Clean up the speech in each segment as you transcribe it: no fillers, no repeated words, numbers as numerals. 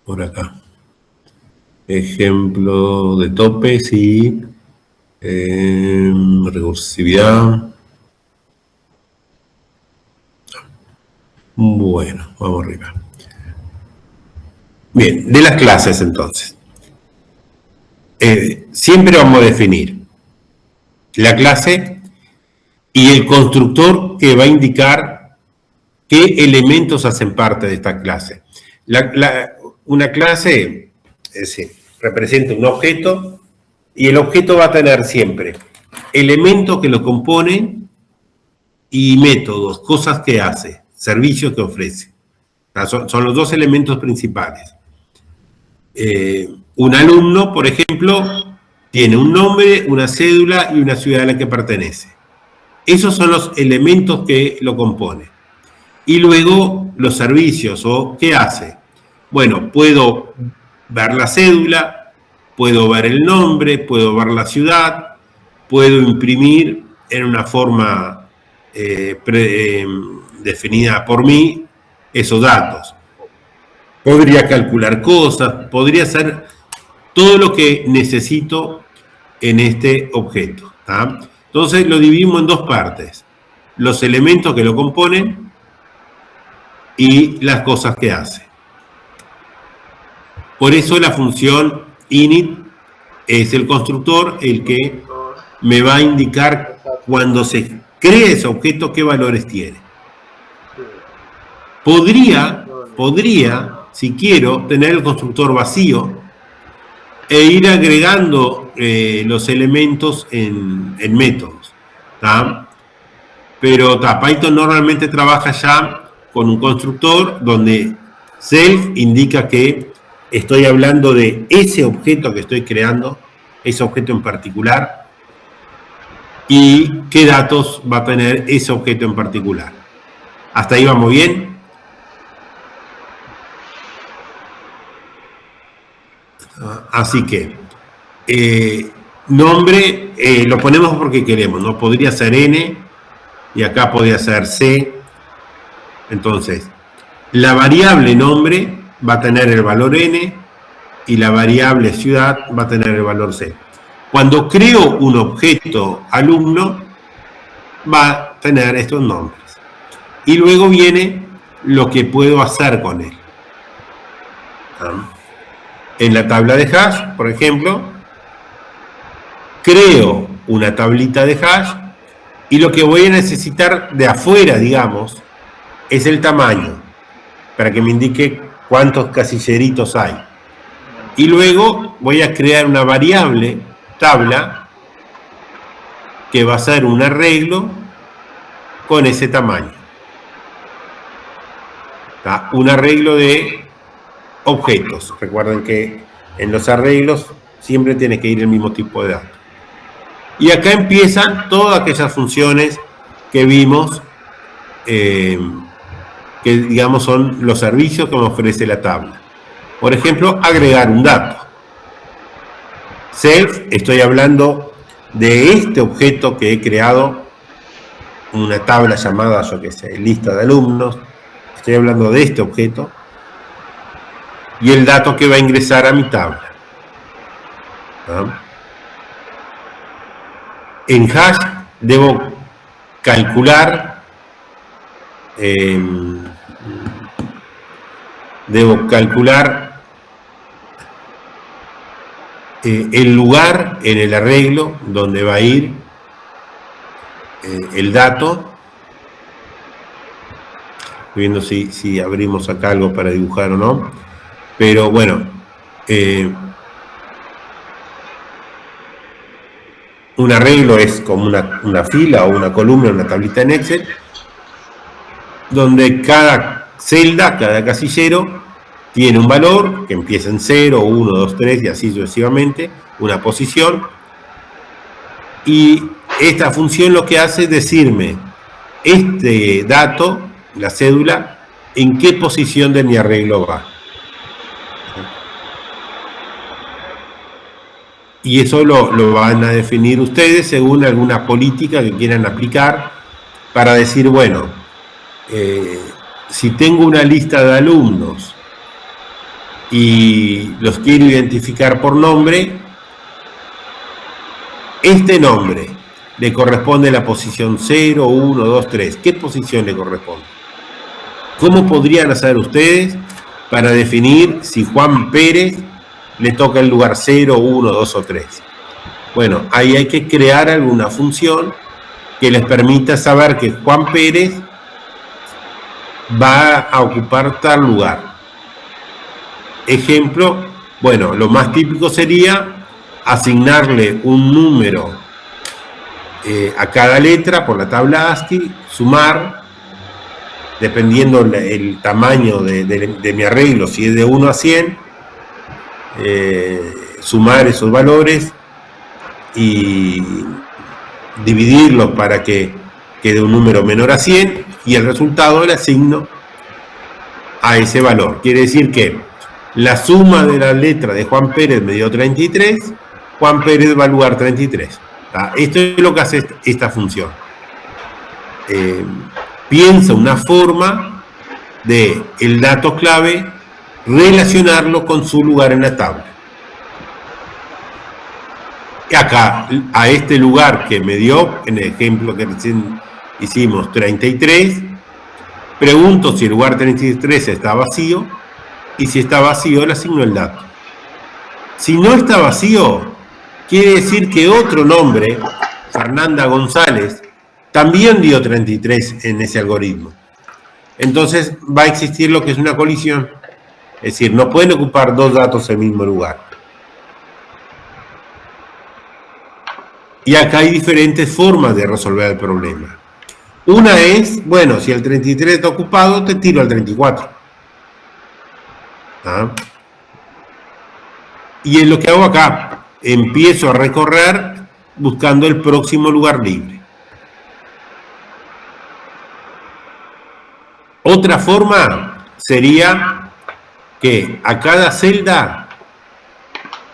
por acá. Ejemplo de topes y recursividad. Bueno, vamos arriba. Bien, de las clases entonces. Siempre vamos a definir la clase y el constructor que va a indicar qué elementos hacen parte de esta clase. Una clase representa un objeto y el objeto va a tener siempre elementos que lo componen y métodos, cosas que hace, servicios que ofrece. Son los dos elementos principales. Un alumno, por ejemplo, tiene un nombre, una cédula y una ciudad a la que pertenece. Esos son los elementos que lo componen. Y luego los servicios, o ¿qué hace? Bueno, puedo ver la cédula, puedo ver el nombre, puedo ver la ciudad, puedo imprimir en una forma definida por mí esos datos. Podría calcular cosas, podría hacer todo lo que necesito en este objeto. ¿tá? Entonces lo dividimos en dos partes. Los elementos que lo componen y las cosas que hace. Por eso la función init es el constructor el que me va a indicar cuando se cree ese objeto qué valores tiene. Podría, si quiero, tener el constructor vacío e ir agregando los elementos en métodos. ¿tá? Pero Python normalmente trabaja ya con un constructor donde self indica que estoy hablando de ese objeto que estoy creando, ese objeto en particular, y qué datos va a tener ese objeto en particular. ¿Hasta ahí vamos bien? Así que, nombre lo ponemos porque queremos, ¿no? Podría ser N y acá podría ser C. Entonces, la variable nombre va a tener el valor N y la variable ciudad va a tener el valor C. Cuando creo un objeto alumno, va a tener estos nombres. Y luego viene lo que puedo hacer con él. En la tabla de hash, por ejemplo, creo una tablita de hash y lo que voy a necesitar de afuera, digamos, es el tamaño, para que me indique cuántos casilleritos hay. Y luego voy a crear una variable, tabla, que va a ser un arreglo con ese tamaño. ¿Tá? Un arreglo de objetos. Recuerden que en los arreglos siempre tiene que ir el mismo tipo de datos. Y acá empiezan todas aquellas funciones que vimos, que digamos son los servicios que me ofrece la tabla. Por ejemplo, agregar un dato. Self, estoy hablando de este objeto que he creado, una tabla llamada, yo qué sé, lista de alumnos. Estoy hablando de este objeto y el dato que va a ingresar a mi tabla. ¿Ah? En hash debo calcular el lugar en el arreglo donde va a ir el dato. Estoy viendo si abrimos acá algo para dibujar o no. Pero bueno, un arreglo es como una fila o una columna, una tablita en Excel, donde cada celda, cada casillero, tiene un valor que empieza en 0, 1, 2, 3 y así sucesivamente, una posición. Y esta función lo que hace es decirme este dato, la cédula, en qué posición de mi arreglo va. Y eso lo van a definir ustedes según alguna política que quieran aplicar para decir, bueno, si tengo una lista de alumnos y los quiero identificar por nombre, este nombre le corresponde la posición 0, 1, 2, 3. ¿Qué posición le corresponde? ¿Cómo podrían hacer ustedes para definir si Juan Pérez le toca el lugar 0, 1, 2 o 3? Bueno, ahí hay que crear alguna función que les permita saber que Juan Pérez va a ocupar tal lugar. Ejemplo, bueno, lo más típico sería asignarle un número a cada letra por la tabla ASCII, sumar, dependiendo el tamaño de mi arreglo, si es de 1 a 100, sumar esos valores y dividirlos para que quede un número menor a 100 y el resultado le asigno a ese valor. Quiere decir que la suma de la letra de Juan Pérez me dio 33, Juan Pérez va al lugar 33. Esto es lo que hace esta función. Piensa una forma de el dato clave relacionarlo con su lugar en la tabla. Y acá, a este lugar que me dio, en el ejemplo que recién hicimos, 33, pregunto si el lugar 33 está vacío, y si está vacío le asigno el dato. Si no está vacío, quiere decir que otro nombre, Fernanda González, también dio 33 en ese algoritmo. Entonces va a existir lo que es una colisión. Es decir, no pueden ocupar dos datos en el mismo lugar. Y acá hay diferentes formas de resolver el problema. Una es, bueno, si el 33 está ocupado, te tiro al 34. Y es lo que hago acá. Empiezo a recorrer buscando el próximo lugar libre. Otra forma sería que a cada celda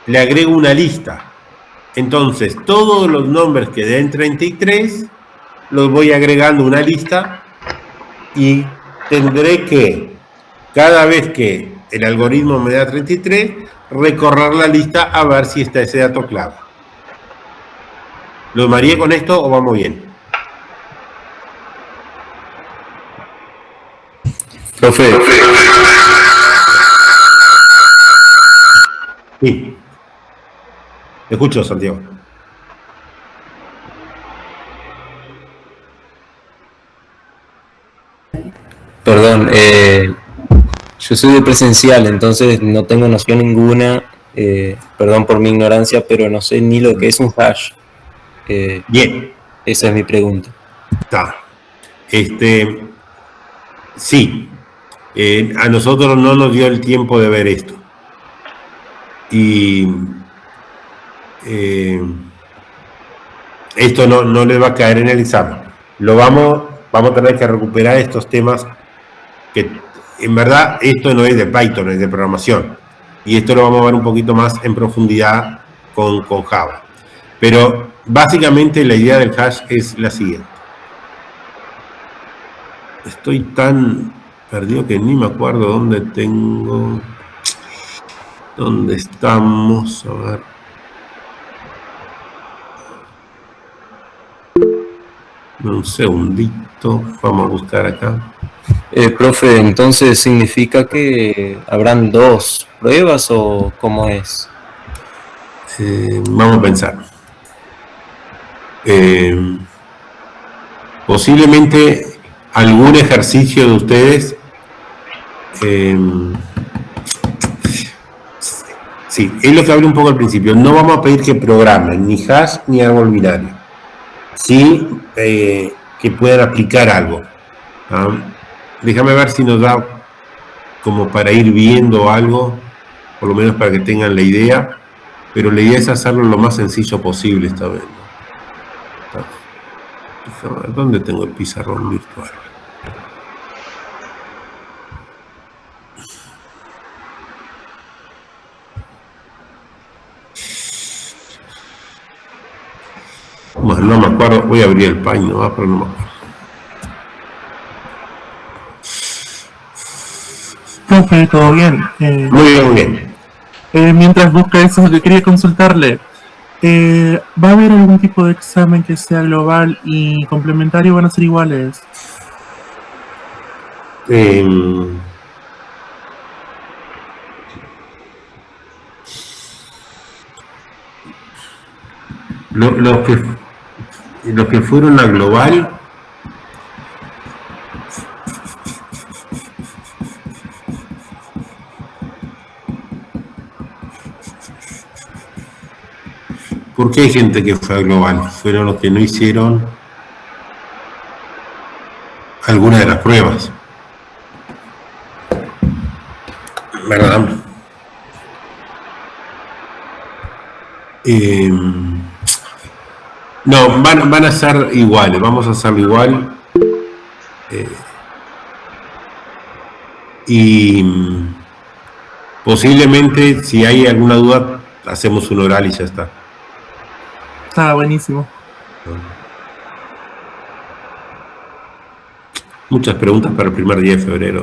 le agrego una lista. Entonces, todos los nombres que den 33 los voy agregando a una lista y tendré que, cada vez que el algoritmo me da 33, recorrer la lista a ver si está ese dato clave. ¿Lo mareé con esto o vamos bien? Profe. Sí. Te escucho, Santiago. Perdón, yo soy de presencial, entonces no tengo noción ninguna, perdón por mi ignorancia, pero no sé ni lo que es un hash. Bien. Esa es mi pregunta. Está. Sí. A nosotros no nos dio el tiempo de ver esto. Y esto no le va a caer en el examen. Vamos a tener que recuperar estos temas que en verdad esto no es de Python, es de programación. Y esto lo vamos a ver un poquito más en profundidad con Java. Pero básicamente la idea del hash es la siguiente. Estoy tan perdido que ni me acuerdo dónde estamos. A ver. Un segundito, vamos a buscar acá. Profe, entonces ¿significa que habrán dos pruebas o cómo es? Vamos a pensar. Posiblemente algún ejercicio de ustedes sí, es lo que hablé un poco al principio. No vamos a pedir que programen ni hash ni árbol binario. Sí, que puedan aplicar algo. Déjame ver si nos da como para ir viendo algo, por lo menos para que tengan la idea, pero la idea es hacerlo lo más sencillo posible esta vez, ¿no? Déjame ver, ¿dónde tengo el pizarrón virtual? Bueno, no me acuerdo, voy a abrir el Paint, ¿no? Pero no me acuerdo. profe, ¿todo bien? Muy bien, muy bien. Mientras busca eso, yo quería consultarle. ¿Va a haber algún tipo de examen que sea global y complementario? ¿Van a ser iguales? Los que fueron a global, ¿por qué hay gente que fue a global? Fueron los que no hicieron alguna de las pruebas, ¿verdad? No, van a ser iguales, vamos a hacerlo igual. Y posiblemente, si hay alguna duda, hacemos un oral y ya está. Está buenísimo. Muchas preguntas para el primer día de febrero.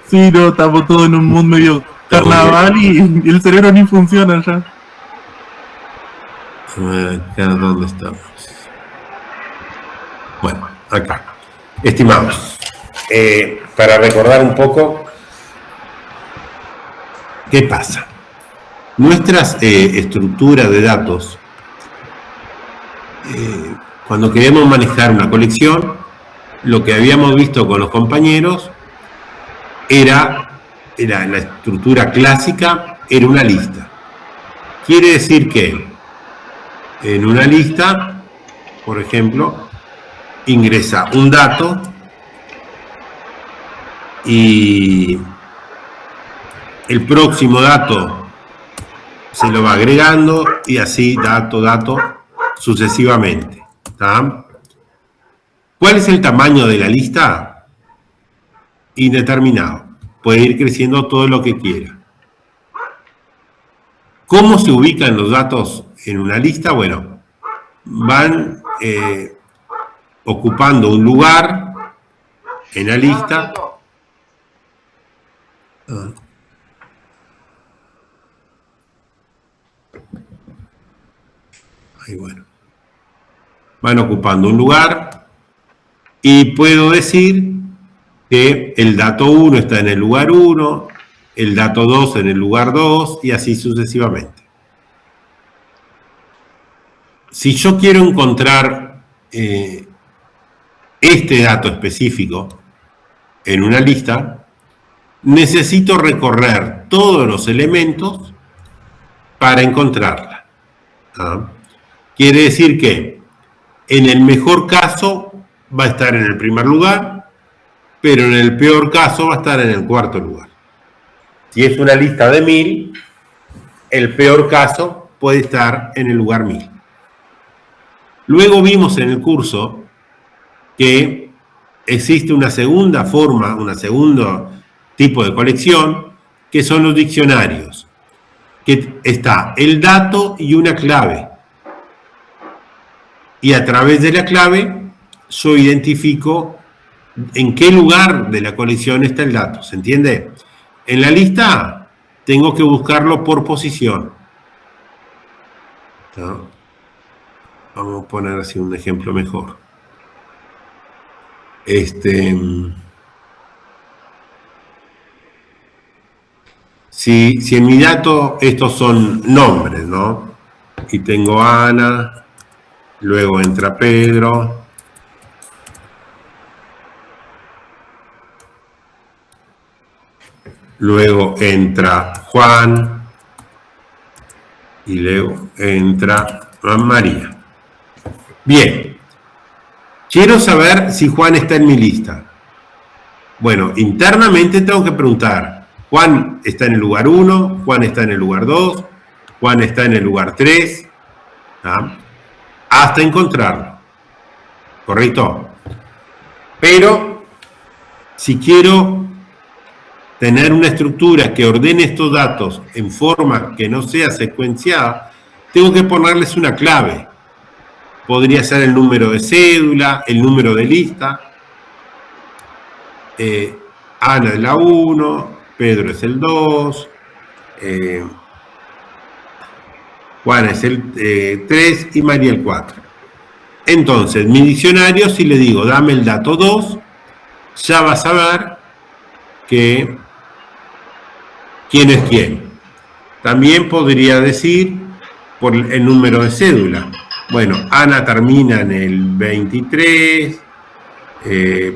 Sí, no, estamos todos en un mundo medio carnaval y el cerebro ni funciona ya. Acá, ¿dónde estamos? Bueno, acá. Estimados, para recordar un poco, ¿qué pasa? Nuestras estructuras de datos, cuando queremos manejar una colección, lo que habíamos visto con los compañeros era la estructura clásica, era una lista. Quiere decir que en una lista, por ejemplo, ingresa un dato y el próximo dato se lo va agregando y así dato sucesivamente. ¿Tá? ¿Cuál es el tamaño de la lista? Indeterminado. Puede ir creciendo todo lo que quiera. ¿Cómo se ubican los datos en una lista? Bueno, van ocupando un lugar en la lista. Ahí, bueno. Van ocupando un lugar y puedo decir que el dato 1 está en el lugar 1, el dato 2 en el lugar 2 y así sucesivamente. Si yo quiero encontrar este dato específico en una lista, necesito recorrer todos los elementos para encontrarla. ¿Ah? Quiere decir que en el mejor caso va a estar en el primer lugar, pero en el peor caso va a estar en el cuarto lugar. Si es una lista de 1000, el peor caso puede estar en el lugar 1000. Luego vimos en el curso que existe una segunda forma, un segundo tipo de colección, que son los diccionarios, que está el dato y una clave. Y a través de la clave yo identifico en qué lugar de la colección está el dato, ¿se entiende? En la lista tengo que buscarlo por posición. ¿No? Vamos a poner así un ejemplo mejor. Si en mi dato estos son nombres, ¿no? Y tengo Ana, luego entra Pedro, luego entra Juan y luego entra María. Bien, quiero saber si Juan está en mi lista. Bueno, internamente tengo que preguntar, Juan está en el lugar 1, Juan está en el lugar 2, Juan está en el lugar 3, ¿tá? Hasta encontrarlo, ¿correcto? Pero, si quiero tener una estructura que ordene estos datos en forma que no sea secuenciada, tengo que ponerles una clave. Podría ser el número de cédula, el número de lista. Ana es la 1, Pedro es el 2, Juan es el 3 y María el 4. Entonces, mi diccionario, si le digo dame el dato 2, ya va a saber que quién es quién. También podría decir por el número de cédula. Bueno, Ana termina en el 23,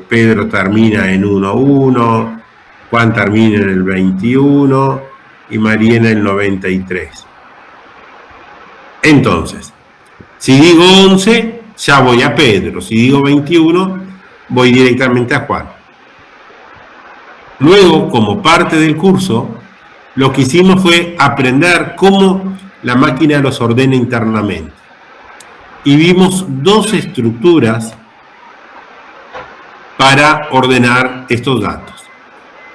Pedro termina en 11, Juan termina en el 21 y María en el 93. Entonces, si digo 11, ya voy a Pedro. Si digo 21, voy directamente a Juan. Luego, como parte del curso, lo que hicimos fue aprender cómo la máquina los ordena internamente. Y vimos dos estructuras para ordenar estos datos.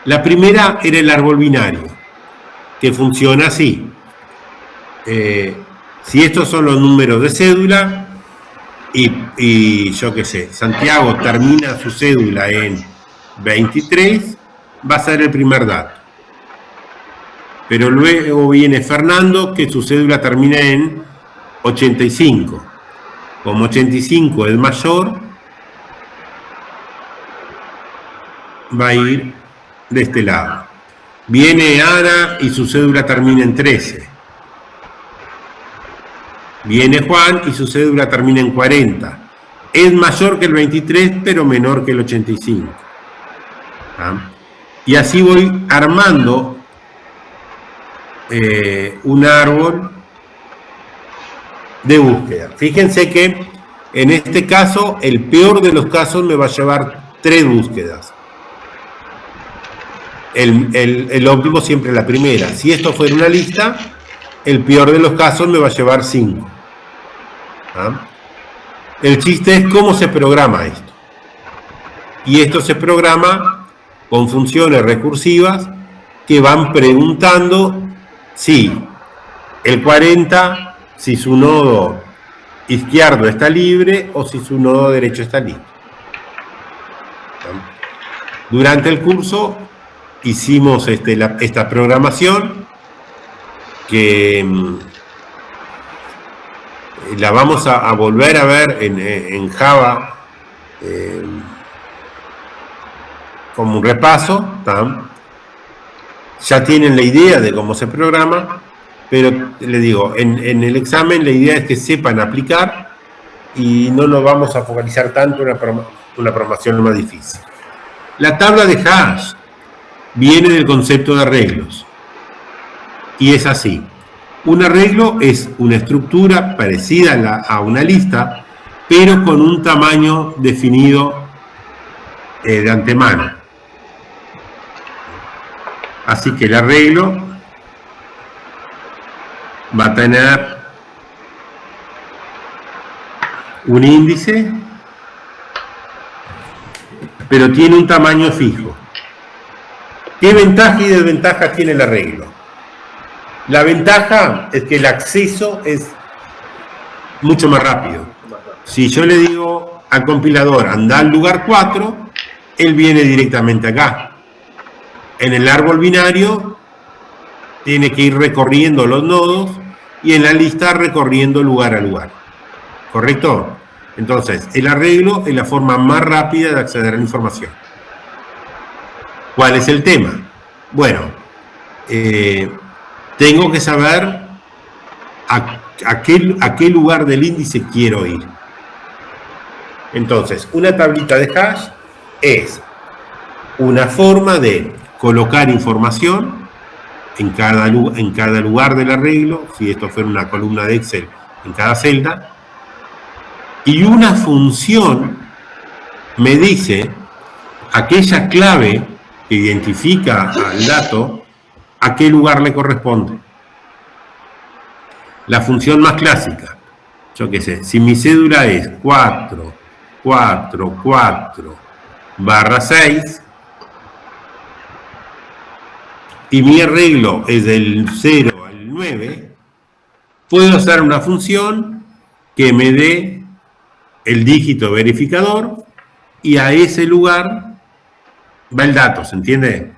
La primera era el árbol binario, que funciona así. Si estos son los números de cédula, y yo qué sé, Santiago termina su cédula en 23, va a ser el primer dato. Pero luego viene Fernando, que su cédula termina en 85. Como 85 es mayor, va a ir de este lado. Viene Ana y su cédula termina en 13. Viene Juan y su cédula termina en 40. Es mayor que el 23, pero menor que el 85. ¿Ah? Y así voy armando un árbol de búsqueda. Fíjense que en este caso, el peor de los casos me va a llevar 3 búsquedas. El óptimo siempre la primera. Si esto fuera una lista, el peor de los casos me va a llevar 5. ¿Ah? El chiste es cómo se programa esto. Y esto se programa con funciones recursivas que van preguntando si el 40, si su nodo izquierdo está libre o si su nodo derecho está libre. Durante el curso hicimos esta programación que la vamos a volver a ver en Java como un repaso. Ya tienen la idea de cómo se programa, pero les digo, en el examen la idea es que sepan aplicar y no nos vamos a focalizar tanto en una programación más difícil. La tabla de hash viene del concepto de arreglos y es así. Un arreglo es una estructura parecida a una lista, pero con un tamaño definido de antemano. Así que el arreglo va a tener un índice, pero tiene un tamaño fijo. ¿Qué ventaja y desventaja tiene el arreglo? La ventaja es que el acceso es mucho más rápido. Si yo le digo al compilador, anda al lugar 4, él viene directamente acá. En el árbol binario tiene que ir recorriendo los nodos y en la lista recorriendo lugar a lugar. ¿Correcto? Entonces, el arreglo es la forma más rápida de acceder a la información. ¿Cuál es el tema? Bueno, tengo que saber a qué lugar del índice quiero ir. Entonces, una tablita de hash es una forma de colocar información en cada lugar del arreglo, si esto fuera una columna de Excel, en cada celda, y una función me dice aquella clave que identifica al dato, a qué lugar le corresponde. La función más clásica, yo qué sé, si mi cédula es 444/6 y mi arreglo es del 0 al 9, puedo hacer una función que me dé el dígito verificador y a ese lugar va el dato, ¿se entiende?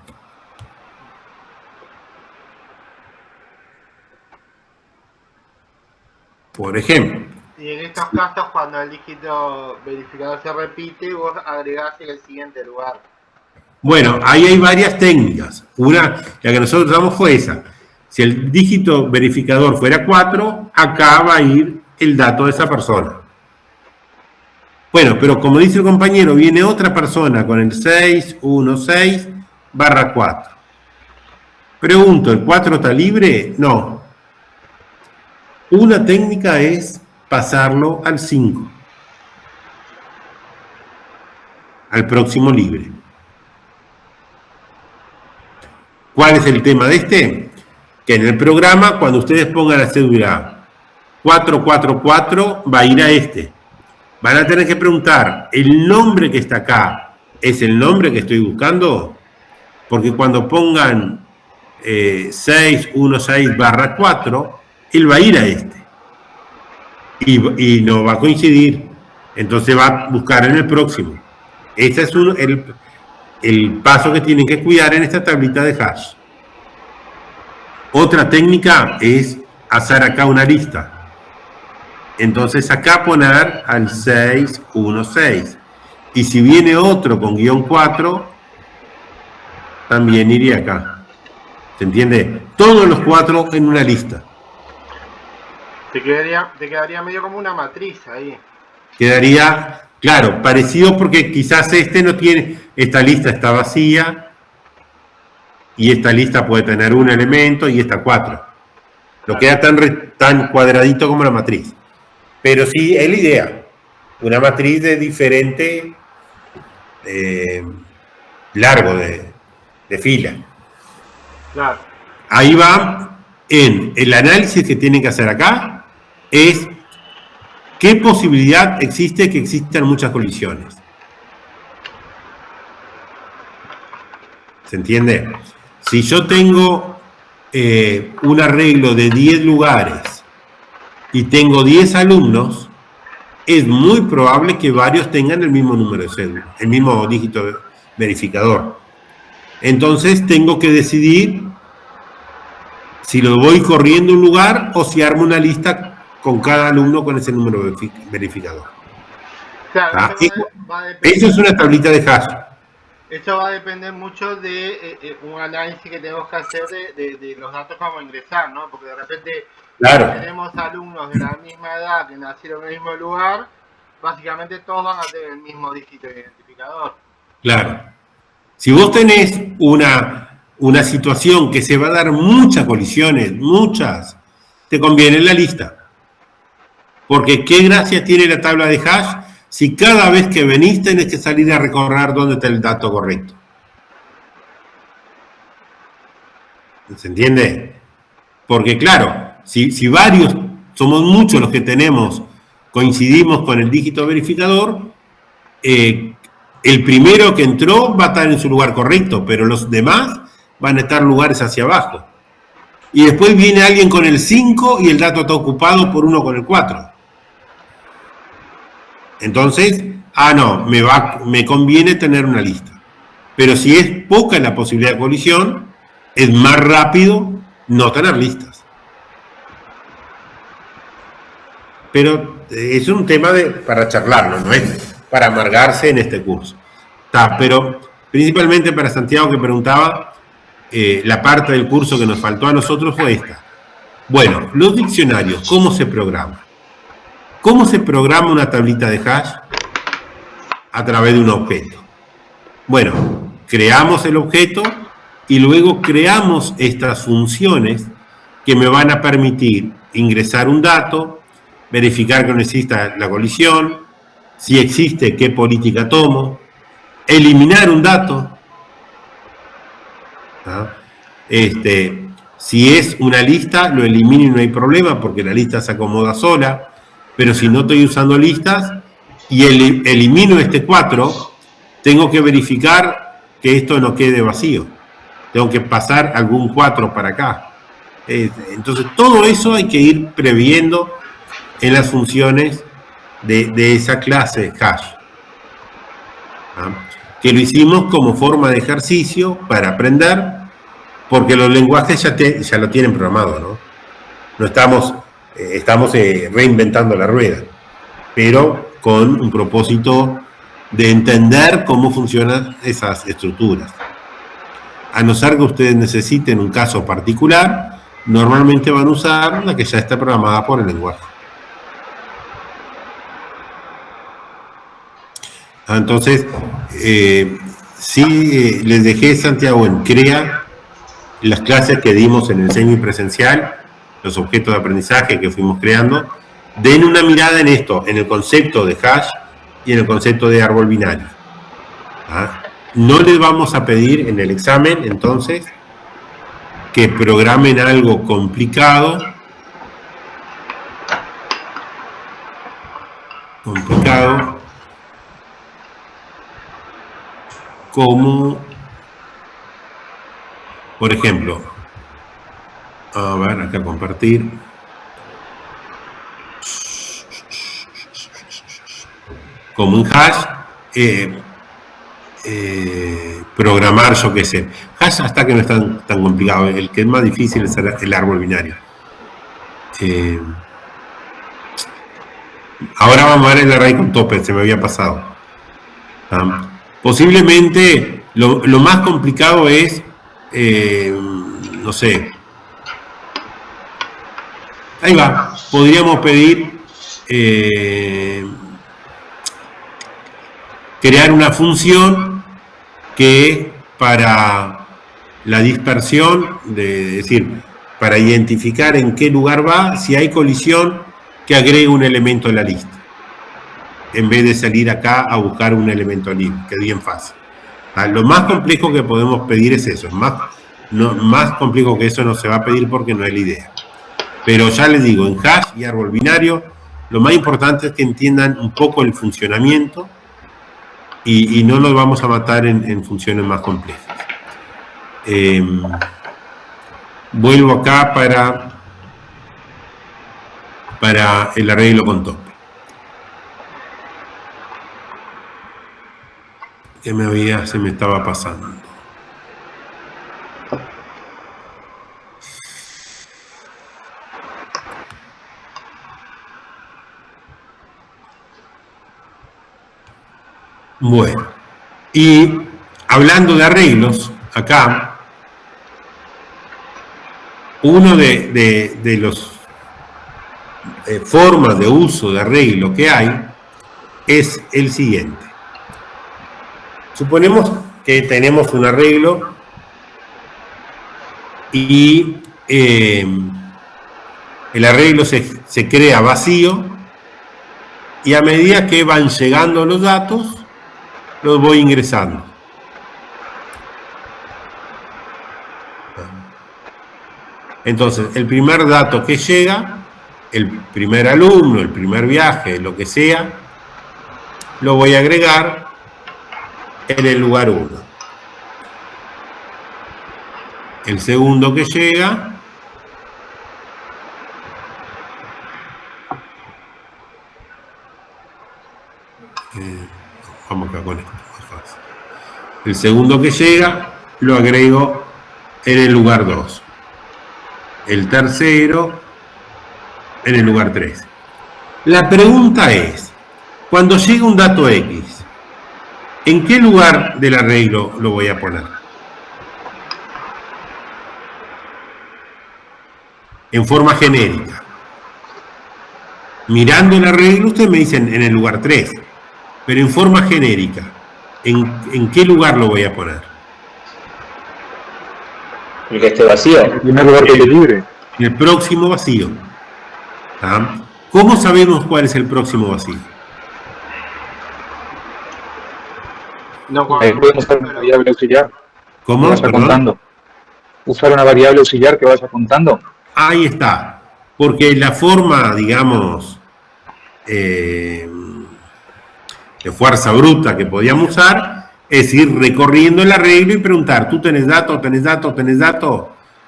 Por ejemplo. Y en estos casos, cuando el dígito verificador se repite, vos agregás en el siguiente lugar. Bueno, ahí hay varias técnicas. Una, la que nosotros usamos fue esa. Si el dígito verificador fuera 4, acá va a ir el dato de esa persona. Bueno, pero como dice el compañero, viene otra persona con el 616/4. Pregunto, ¿el 4 está libre? No. Una técnica es pasarlo al 5. Al próximo libre. ¿Cuál es el tema de este? Que en el programa, cuando ustedes pongan la cédula 444, va a ir a este. Van a tener que preguntar, ¿el nombre que está acá es el nombre que estoy buscando? Porque cuando pongan 616/4, él va a ir a este. Y no va a coincidir. Entonces va a buscar en el próximo. Ese es el paso que tienen que cuidar en esta tablita de hash. Otra técnica es hacer acá una lista. Entonces acá poner al 616. Y si viene otro con -4, también iría acá. ¿Se entiende? Todos los 4 en una lista. Te quedaría medio como una matriz ahí. Quedaría, claro, parecido porque quizás este no tiene, esta lista está vacía y esta lista puede tener un elemento y esta 4. No queda tan cuadradito como la matriz. Pero sí es la idea. Una matriz de diferente largo de fila. Claro. Ahí va en el análisis que tienen que hacer acá, es qué posibilidad existe que existan muchas colisiones. ¿Se entiende? Si yo tengo un arreglo de 10 lugares y tengo 10 alumnos, es muy probable que varios tengan el mismo número de cédula, el mismo dígito verificador. Entonces tengo que decidir si lo voy corriendo un lugar o si armo una lista con cada alumno con ese número verificador. Claro, eso es una tablita de hash. Esto va a depender mucho de un análisis que tenemos que hacer de los datos que vamos a ingresar, ¿no? Porque de repente claro, tenemos alumnos de la misma edad que nacieron en el mismo lugar, básicamente todos van a tener el mismo dígito de identificador. Claro. Si vos tenés una situación que se va a dar muchas colisiones, muchas, te conviene la lista. Porque qué gracia tiene la tabla de hash si cada vez que venís tenés que salir a recorrer dónde está el dato correcto. ¿Se entiende? Porque claro, si varios, somos muchos los que coincidimos con el dígito verificador, el primero que entró va a estar en su lugar correcto, pero los demás van a estar lugares hacia abajo. Y después viene alguien con el 5 y el dato está ocupado por uno con el 4. Entonces, no, me conviene tener una lista. Pero si es poca la posibilidad de colisión, es más rápido no tener listas. Pero es un tema para charlarlo, no es para amargarse en este curso. Pero principalmente para Santiago, que preguntaba, la parte del curso que nos faltó a nosotros fue esta. Bueno, los diccionarios, ¿cómo se programan? ¿Cómo se programa una tablita de hash? A través de un objeto. Bueno, creamos el objeto y luego creamos estas funciones que me van a permitir ingresar un dato, verificar que no exista la colisión, si existe, qué política tomo, eliminar un dato. Si es una lista, lo elimino y no hay problema porque la lista se acomoda sola. Pero si no estoy usando listas y elimino este 4, tengo que verificar que esto no quede vacío. Tengo que pasar algún 4 para acá. Entonces, todo eso hay que ir previendo en las funciones de esa clase hash. que lo hicimos como forma de ejercicio para aprender, porque los lenguajes ya lo tienen programado, ¿no? No estamos reinventando la rueda, pero con un propósito de entender cómo funcionan esas estructuras. A no ser que ustedes necesiten un caso particular, normalmente van a usar la que ya está programada por el lenguaje. Entonces, sí, les dejé, Santiago, en CREA las clases que dimos en el semipresencial, los objetos de aprendizaje que fuimos creando. Den una mirada en esto, en el concepto de hash y en el concepto de árbol binario. ¿Ah? No les vamos a pedir en el examen, entonces, que programen algo complicado, como, por ejemplo, a ver, acá compartir. Como un hash, programar, yo qué sé. Hash hasta que no es tan complicado. El que es más difícil es el árbol binario. Ahora vamos a ver el array con tope, se me había pasado. Posiblemente lo más complicado es, no sé. Ahí va. Podríamos pedir crear una función que para la dispersión, es decir, para identificar en qué lugar va, si hay colisión, que agregue un elemento en la lista, en vez de salir acá a buscar un elemento libre, que es bien fácil. Lo más complejo que podemos pedir es eso, más complejo que eso no se va a pedir porque no es la idea. Pero ya les digo, en hash y árbol binario, lo más importante es que entiendan un poco el funcionamiento y no nos vamos a matar en funciones más complejas. Vuelvo acá para el arreglo con tope. Que se me estaba pasando. Bueno, y hablando de arreglos, acá, uno de los formas de uso de arreglo que hay es el siguiente. Suponemos que tenemos un arreglo y el arreglo se crea vacío y a medida que van llegando los datos, los voy ingresando. Entonces, el primer dato que llega, el primer alumno, el primer viaje, lo que sea, lo voy a agregar en el lugar 1. El segundo que llega, vamos acá con esto, más fácil. El segundo que llega, lo agrego en el lugar 2. El tercero, en el lugar 3. La pregunta es, cuando llega un dato X, ¿en qué lugar del arreglo lo voy a poner? En forma genérica. Mirando el arreglo, ustedes me dicen en el lugar 3. Pero en forma genérica, ¿en qué lugar lo voy a poner? El que esté vacío. El primer lugar que esté libre. El próximo vacío. ¿Ah? ¿Cómo sabemos cuál es el próximo vacío? No, Podemos usar una variable auxiliar. ¿Cómo? Que vaya Perdón. contando. Usar una variable auxiliar que vaya contando. Ahí está. Porque la forma, digamos, de fuerza bruta que podíamos usar es ir recorriendo el arreglo y preguntar, ¿tú tenés datos? ¿Tenés datos? ¿Tenés datos?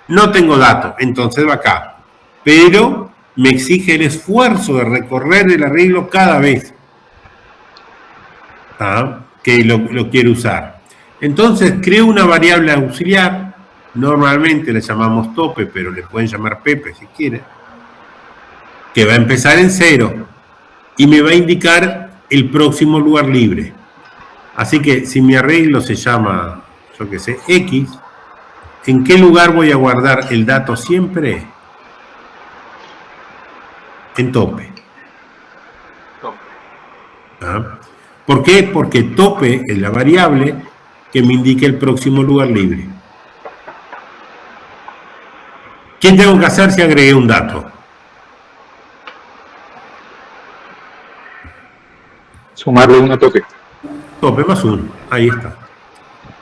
No tengo datos, entonces va acá. Pero me exige el esfuerzo de recorrer el arreglo cada vez. ¿Ah? que lo quiero usar. Entonces creo una variable auxiliar, normalmente le llamamos tope, pero le pueden llamar Pepe si quieren, que va a empezar en 0 y me va a indicar el próximo lugar libre. Así que si mi arreglo se llama, yo qué sé, X, ¿en qué lugar voy a guardar el dato siempre? En tope. ¿Ah? ¿Por qué? Porque tope es la variable que me indica el próximo lugar libre. ¿Qué tengo que hacer si agregué un dato? Sumarle 1 a tope. Tope más 1, ahí está.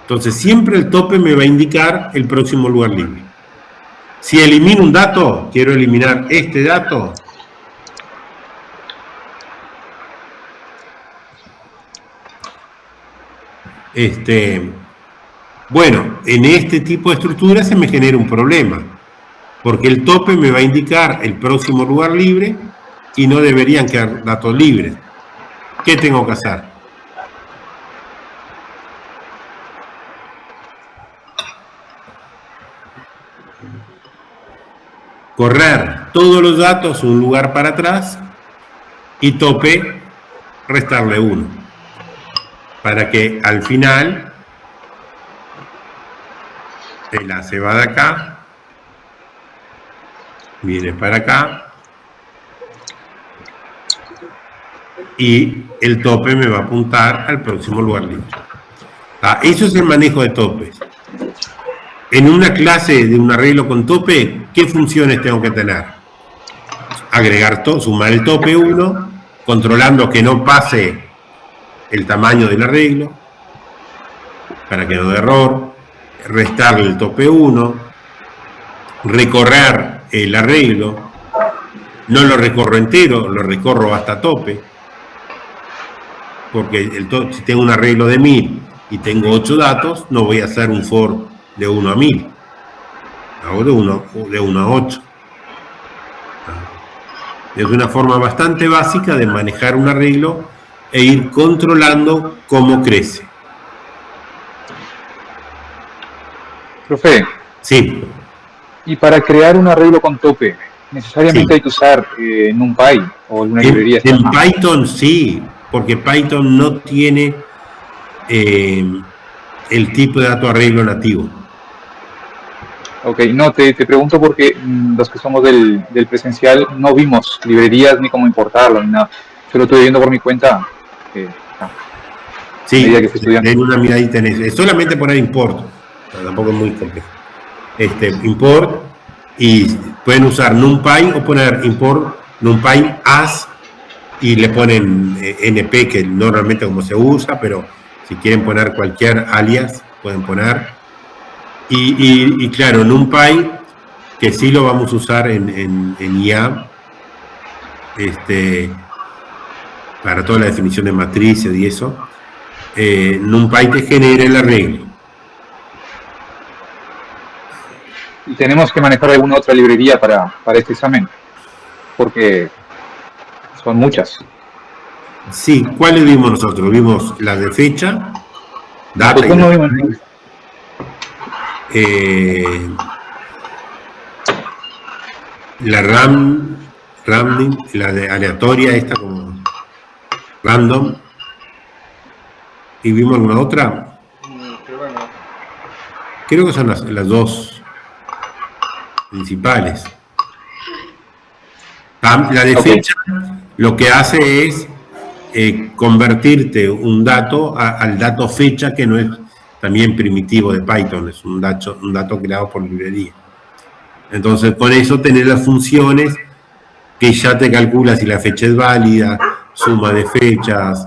Entonces siempre el tope me va a indicar el próximo lugar libre. Si elimino un dato, quiero eliminar este dato. Bueno, en este tipo de estructura se me genera un problema, porque el tope me va a indicar el próximo lugar libre y no deberían quedar datos libres. ¿Qué tengo que hacer? Correr todos los datos un lugar para atrás y tope restarle 1. Para que al final el A se va de acá, viene para acá y el tope me va a apuntar al próximo lugar libre. Eso es el manejo de topes. En una clase de un arreglo con tope, ¿qué funciones tengo que tener? Agregar sumar el tope 1, controlando que no pase el tamaño del arreglo, para que no dé error, restarle el tope 1, recorrer el arreglo, no lo recorro entero, lo recorro hasta tope, porque si tengo un arreglo de 1000 y tengo 8 datos, no voy a hacer un for de 1 a 1000, hago de 1 a 8. Es una forma bastante básica de manejar un arreglo e ir controlando cómo crece. Profe. Sí. Y para crear un arreglo con tope, ¿necesariamente hay que usar NumPy o alguna librería? En Python sí, porque Python no tiene el tipo de dato arreglo nativo. Ok, no, te pregunto porque los que somos del presencial no vimos librerías ni cómo importarlo ni nada. Yo lo estoy viendo por mi cuenta. Sí, den una miradita en eso. Es solamente poner import, tampoco es muy complejo. Import, y pueden usar NumPy o poner import NumPy as y le ponen NP, que normalmente como se usa, pero si quieren poner cualquier alias, pueden poner. Y claro, NumPy, que sí lo vamos a usar en IA, para toda la definición de matrices y eso. NumPy te genera el arreglo. ¿Y tenemos que manejar alguna otra librería para este examen? Porque son muchas. Sí, ¿cuáles vimos nosotros? Vimos las de fecha, data no vimos la random, la de aleatoria, esta como random. ¿Y vimos alguna otra? Creo que son las dos principales. La de fecha lo que hace es convertirte un dato al dato fecha, que no es también primitivo de Python, es un dato creado por librería. Entonces con eso tenés las funciones que ya te calcula si la fecha es válida, suma de fechas,